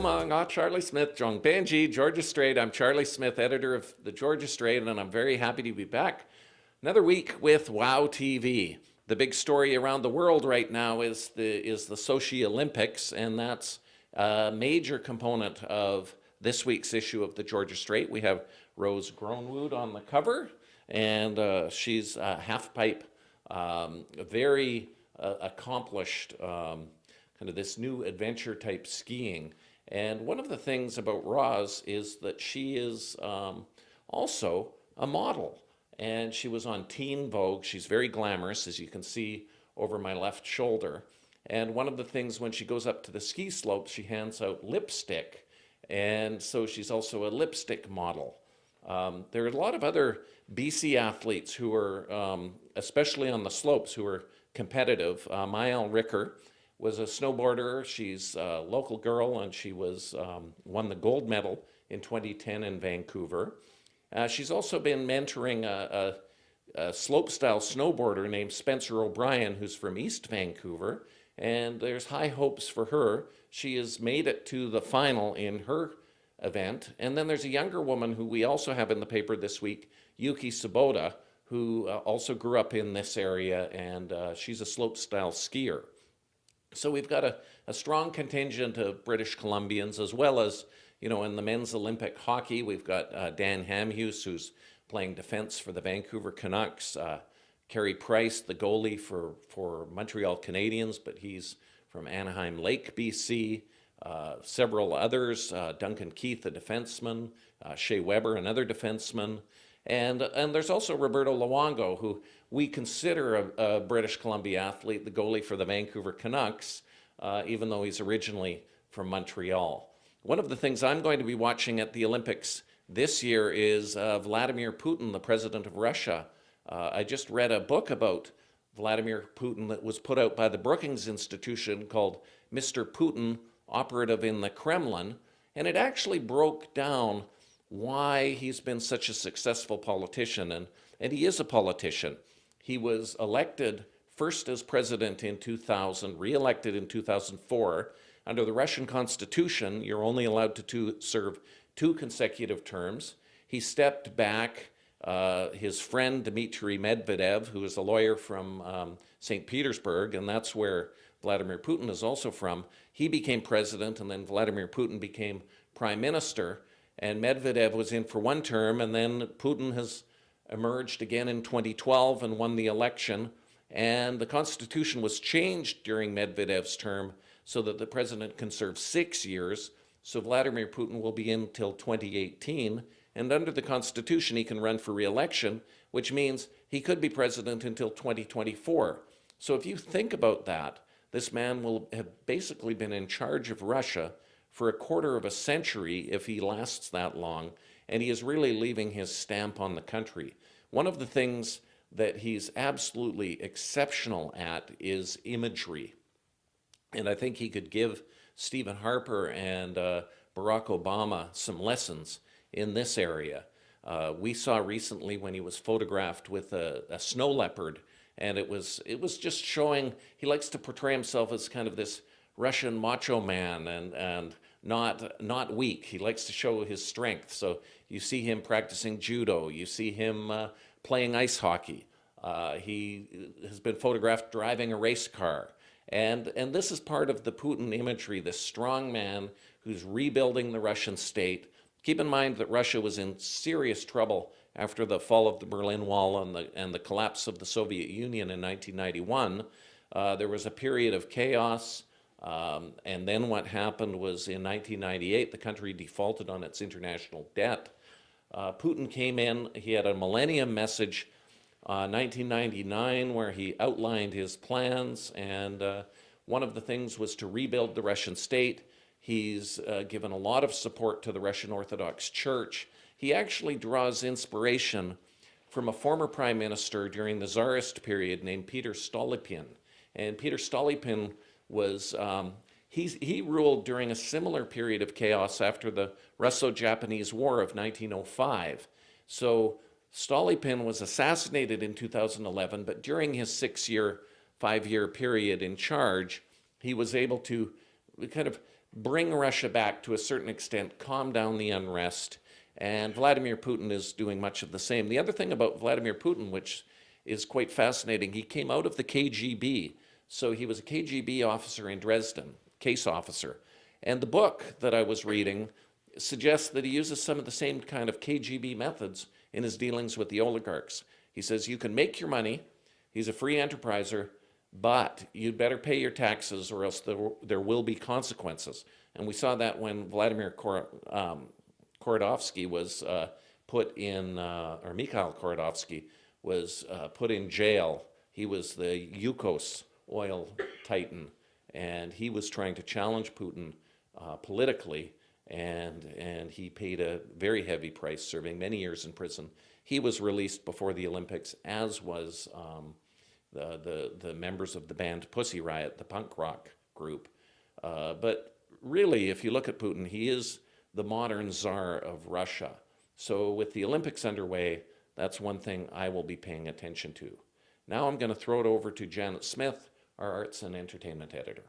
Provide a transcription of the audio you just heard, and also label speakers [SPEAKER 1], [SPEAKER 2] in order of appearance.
[SPEAKER 1] Mga Charlie Smith, Jong Benji, Georgia Strait. I'm Charlie Smith, editor of the Georgia Strait, and I'm very happy to be back another week with WOW TV. The big story around the world right now is the Sochi Olympics, and that's a major component of this week's issue of the Georgia Strait. We have Rose Groenwood on the cover, and she's a half-pipe, very accomplished, kind of this new adventure type skiing. And one of the things about Roz is that she is also a model. And she was on Teen Vogue. She's very glamorous, as you can see over my left shoulder. And one of the things when she goes up to the ski slope, she hands out lipstick. And so she's also a lipstick model. There are a lot of other BC athletes who are, especially on the slopes, who are competitive. Maëlle Ricker was a snowboarder. She's a local girl, and she was won the gold medal in 2010 in Vancouver. She's also been mentoring a slope-style snowboarder named Spencer O'Brien, who's from East Vancouver, and there's high hopes for her. She has made it to the final in her event. And then there's a younger woman who we also have in the paper this week, Yuki Sabota, who also grew up in this area, and she's a slope-style skier. So we've got a strong contingent of British Columbians, as well as, you know, in the men's Olympic hockey, we've got Dan Hamhuis, who's playing defense for the Vancouver Canucks, Carey Price, the goalie for Montreal Canadiens, but he's from Anaheim Lake, BC, several others, Duncan Keith, a defenseman, Shea Weber, another defenseman, and there's also Roberto Luongo, who we consider a British Columbia athlete, the goalie for the Vancouver Canucks, even though he's originally from Montreal. One of the things I'm going to be watching at the Olympics this year is Vladimir Putin, the president of Russia. I just read a book about Vladimir Putin that was put out by the Brookings Institution called Mr. Putin, Operative in the Kremlin, and it actually broke down why he's been such a successful politician, and he is a politician. He was elected first as president in 2000, re-elected in 2004. Under the Russian Constitution, you're only allowed to serve 2 consecutive terms. He stepped back. His friend Dmitry Medvedev, who is a lawyer from St. Petersburg, and that's where Vladimir Putin is also from, he became president, and then Vladimir Putin became prime minister. And Medvedev was in for 1 term, and then Putin has emerged again in 2012 and won the election. And the Constitution was changed during Medvedev's term so that the president can serve 6 years. So Vladimir Putin will be in until 2018. And under the Constitution, he can run for re-election, which means he could be president until 2024. So if you think about that, this man will have basically been in charge of Russia for a quarter of a century if he lasts that long, and he is really leaving his stamp on the country. One of the things that he's absolutely exceptional at is imagery. And I think he could give Stephen Harper and Barack Obama some lessons in this area. We saw recently when he was photographed with a snow leopard, and it was just showing, he likes to portray himself as kind of this Russian macho man and not weak. He likes to show his strength. So you see him practicing judo. You see him playing ice hockey. He has been photographed driving a race car. And this is part of the Putin imagery, this strong man who's rebuilding the Russian state. Keep in mind that Russia was in serious trouble after the fall of the Berlin Wall and the collapse of the Soviet Union in 1991. There was a period of chaos. And then what happened was in 1998, the country defaulted on its international debt. Putin came in, he had a millennium message, 1999, where he outlined his plans, and one of the things was to rebuild the Russian state. He's given a lot of support to the Russian Orthodox Church. He actually draws inspiration from a former prime minister during the Tsarist period named Peter Stolypin. And Peter Stolypin was, he ruled during a similar period of chaos after the Russo-Japanese War of 1905. So Stolypin was assassinated in 2011, but during his 5-year period in charge, he was able to kind of bring Russia back to a certain extent, calm down the unrest. And Vladimir Putin is doing much of the same. The other thing about Vladimir Putin, which is quite fascinating, he came out of the KGB. So he was a KGB officer in Dresden, case officer. And the book that I was reading suggests that he uses some of the same kind of KGB methods in his dealings with the oligarchs. He says, you can make your money, he's a free enterpriser, but you'd better pay your taxes or else there will be consequences. And we saw that when Vladimir Korodovsky was put in, or Mikhail Korodovsky was put in jail. He was the Yukos oil titan, and he was trying to challenge Putin politically, and he paid a very heavy price, serving many years in prison. He was released before the Olympics, as was the members of the band Pussy Riot, the punk rock group. But really, if you look at Putin, he is the modern czar of Russia. So with the Olympics underway, that's one thing I will be paying attention to. Now I'm going to throw it over to Janet Smith, our arts and entertainment editor.